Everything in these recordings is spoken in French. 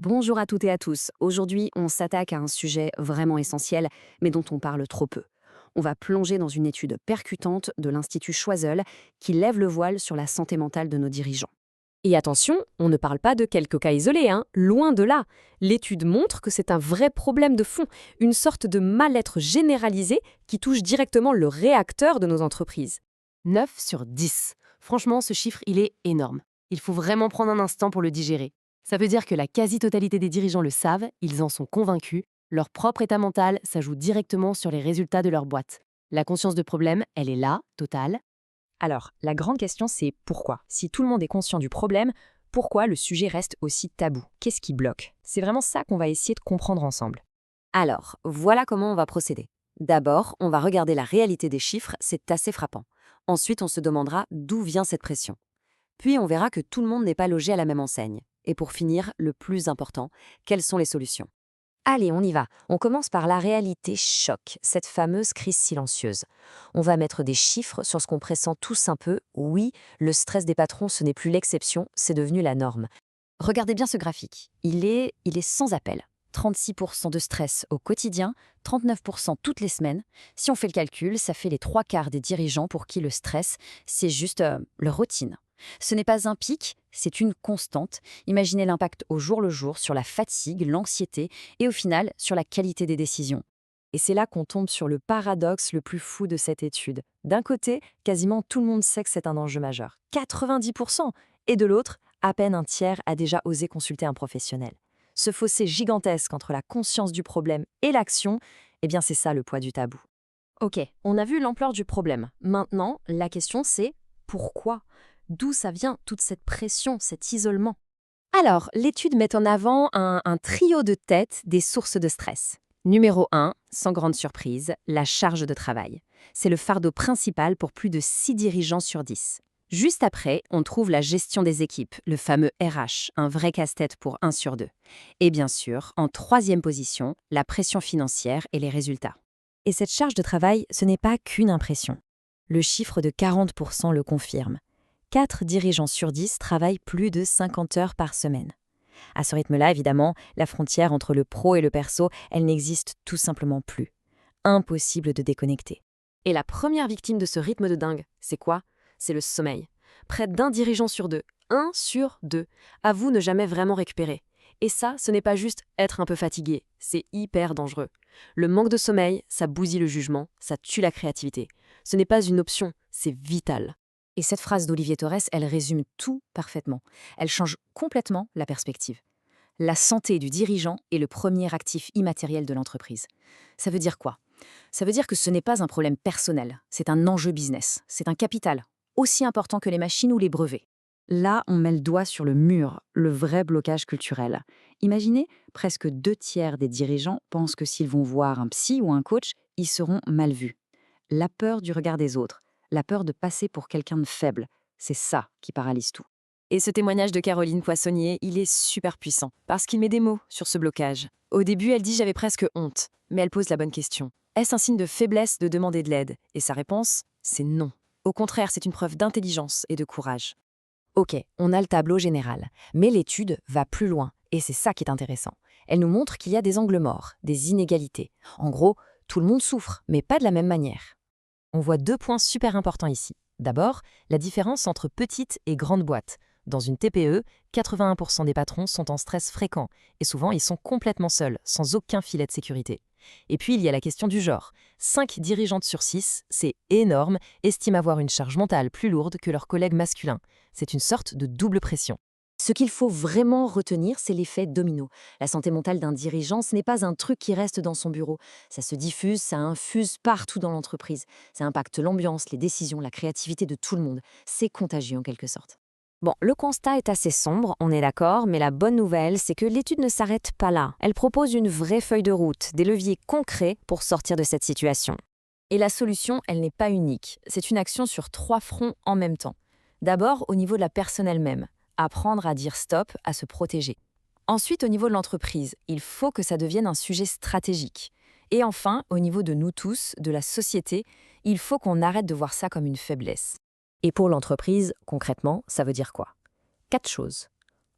Bonjour à toutes et à tous. Aujourd'hui, on s'attaque à un sujet vraiment essentiel, mais dont on parle trop peu. On va plonger dans une étude percutante de l'Institut Choiseul qui lève le voile sur la santé mentale de nos dirigeants. Et attention, on ne parle pas de quelques cas isolés, loin de là. L'étude montre que c'est un vrai problème de fond, une sorte de mal-être généralisé qui touche directement le réacteur de nos entreprises. 9 sur 10. Franchement, ce chiffre, il est énorme. Il faut vraiment prendre un instant pour le digérer. Ça veut dire que la quasi-totalité des dirigeants le savent, ils en sont convaincus, leur propre état mental s'ajoute directement sur les résultats de leur boîte. La conscience de problème, elle est là, totale. Alors, la grande question c'est pourquoi? Si tout le monde est conscient du problème, pourquoi le sujet reste aussi tabou? Qu'est-ce qui bloque? C'est vraiment ça qu'on va essayer de comprendre ensemble. Alors, voilà comment on va procéder. D'abord, on va regarder la réalité des chiffres, c'est assez frappant. Ensuite, on se demandera d'où vient cette pression. Puis, on verra que tout le monde n'est pas logé à la même enseigne. Et pour finir, le plus important, quelles sont les solutions? Allez, on y va. On commence par la réalité choc, cette fameuse crise silencieuse. On va mettre des chiffres sur ce qu'on pressent tous un peu. Oui, le stress des patrons, ce n'est plus l'exception, c'est devenu la norme. Regardez bien ce graphique. Il est sans appel. 36% de stress au quotidien, 39% toutes les semaines. Si on fait le calcul, ça fait les trois quarts des dirigeants pour qui le stress, c'est juste leur routine. Ce n'est pas un pic, c'est une constante. Imaginez l'impact au jour le jour sur la fatigue, l'anxiété et au final sur la qualité des décisions. Et c'est là qu'on tombe sur le paradoxe le plus fou de cette étude. D'un côté, quasiment tout le monde sait que c'est un enjeu majeur, 90%, et de l'autre, à peine un tiers a déjà osé consulter un professionnel. Ce fossé gigantesque entre la conscience du problème et l'action, eh bien c'est ça le poids du tabou. Ok, on a vu l'ampleur du problème. Maintenant, la question c'est pourquoi? D'où ça vient toute cette pression, cet isolement? Alors, l'étude met en avant un trio de tête des sources de stress. Numéro 1, sans grande surprise, la charge de travail. C'est le fardeau principal pour plus de 6 dirigeants sur 10. Juste après, on trouve la gestion des équipes, le fameux RH, un vrai casse-tête pour 1 sur 2. Et bien sûr, en troisième position, la pression financière et les résultats. Et cette charge de travail, ce n'est pas qu'une impression. Le chiffre de 40% le confirme. 4 dirigeants sur 10 travaillent plus de 50 heures par semaine. À ce rythme-là, évidemment, la frontière entre le pro et le perso, elle n'existe tout simplement plus. Impossible de déconnecter. Et la première victime de ce rythme de dingue, c'est quoi? C'est le sommeil. Près d'un dirigeant sur deux, 1 sur 2, avoue ne jamais vraiment récupérer. Et ça, ce n'est pas juste être un peu fatigué, c'est hyper dangereux. Le manque de sommeil, ça bousille le jugement, ça tue la créativité. Ce n'est pas une option, c'est vital. Et cette phrase d'Olivier Torres, elle résume tout parfaitement. Elle change complètement la perspective. La santé du dirigeant est le premier actif immatériel de l'entreprise. Ça veut dire quoi? Ça veut dire que ce n'est pas un problème personnel, c'est un enjeu business, c'est un capital, aussi important que les machines ou les brevets. Là, on met le doigt sur le mur, le vrai blocage culturel. Imaginez, presque 2 tiers des dirigeants pensent que s'ils vont voir un psy ou un coach, ils seront mal vus. La peur du regard des autres, la peur de passer pour quelqu'un de faible, c'est ça qui paralyse tout. Et ce témoignage de Caroline Poissonnier, il est super puissant, parce qu'il met des mots sur ce blocage. Au début, elle dit « j'avais presque honte », mais elle pose la bonne question. Est-ce un signe de faiblesse de demander de l'aide? Et sa réponse, c'est non. Au contraire, c'est une preuve d'intelligence et de courage. Ok, on a le tableau général, mais l'étude va plus loin, et c'est ça qui est intéressant. Elle nous montre qu'il y a des angles morts, des inégalités. En gros, tout le monde souffre, mais pas de la même manière. On voit 2 points super importants ici. D'abord, la différence entre petites et grandes boîtes. Dans une TPE, 81% des patrons sont en stress fréquent, et souvent ils sont complètement seuls, sans aucun filet de sécurité. Et puis il y a la question du genre. 5 dirigeantes sur 6, c'est énorme, estiment avoir une charge mentale plus lourde que leurs collègues masculins. C'est une sorte de double pression. Ce qu'il faut vraiment retenir, c'est l'effet domino. La santé mentale d'un dirigeant, ce n'est pas un truc qui reste dans son bureau. Ça se diffuse, ça infuse partout dans l'entreprise. Ça impacte l'ambiance, les décisions, la créativité de tout le monde. C'est contagieux en quelque sorte. Bon, le constat est assez sombre, on est d'accord, mais la bonne nouvelle, c'est que l'étude ne s'arrête pas là. Elle propose une vraie feuille de route, des leviers concrets pour sortir de cette situation. Et la solution, elle n'est pas unique. C'est une action sur 3 fronts en même temps. D'abord, au niveau de la personne elle-même. Apprendre à dire stop, à se protéger. Ensuite, au niveau de l'entreprise, il faut que ça devienne un sujet stratégique. Et enfin, au niveau de nous tous, de la société, il faut qu'on arrête de voir ça comme une faiblesse. Et pour l'entreprise, concrètement, ça veut dire quoi? 4 choses.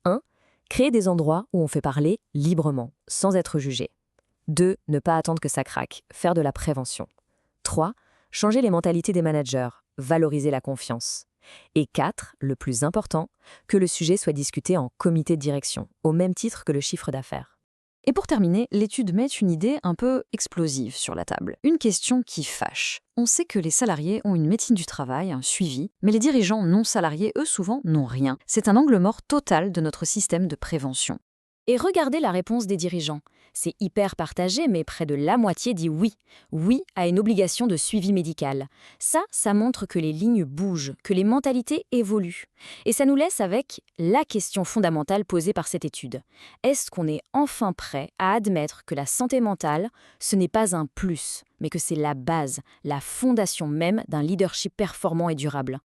1. Créer des endroits où on fait parler librement, sans être jugé. 2. Ne pas attendre que ça craque, faire de la prévention. 3. Changer les mentalités des managers, valoriser la confiance. Et 4, le plus important, que le sujet soit discuté en comité de direction, au même titre que le chiffre d'affaires. Et pour terminer, l'étude met une idée un peu explosive sur la table. Une question qui fâche. On sait que les salariés ont une médecine du travail, un suivi, mais les dirigeants non salariés, eux, souvent, n'ont rien. C'est un angle mort total de notre système de prévention. Et regardez la réponse des dirigeants. C'est hyper partagé, mais près de la moitié dit oui. Oui à une obligation de suivi médical. Ça montre que les lignes bougent, que les mentalités évoluent. Et ça nous laisse avec la question fondamentale posée par cette étude. Est-ce qu'on est enfin prêt à admettre que la santé mentale, ce n'est pas un plus, mais que c'est la base, la fondation même d'un leadership performant et durable ?